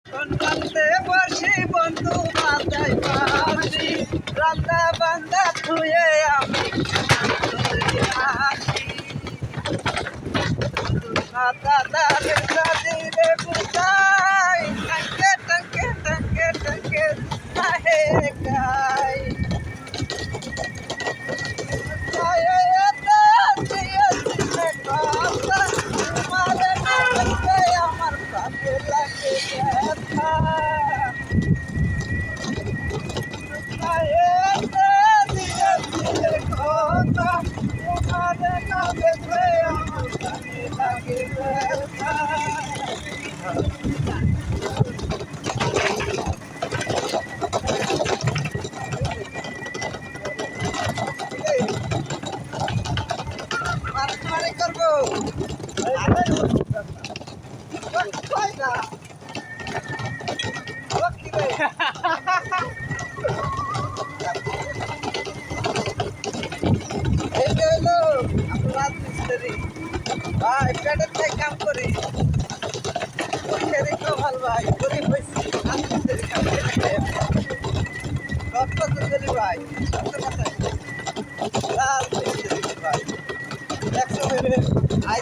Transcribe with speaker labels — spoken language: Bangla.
Speaker 1: রান্নাতে বসি বন্ধু মাথায় বাসি রান্না বান্দা ধুয়ে আমি আসি দাদারে দাদিরে বুঝাই টঙ্কে টঙ্কে টঙ্কে টঙ্কে আহে গাই আমার পাশে লাগে ব্যথা করবো ভাই পেটের তাই কাম করি ভাল ভাই গরিব হয়েছি কত করি ভাই ভাই 100 আই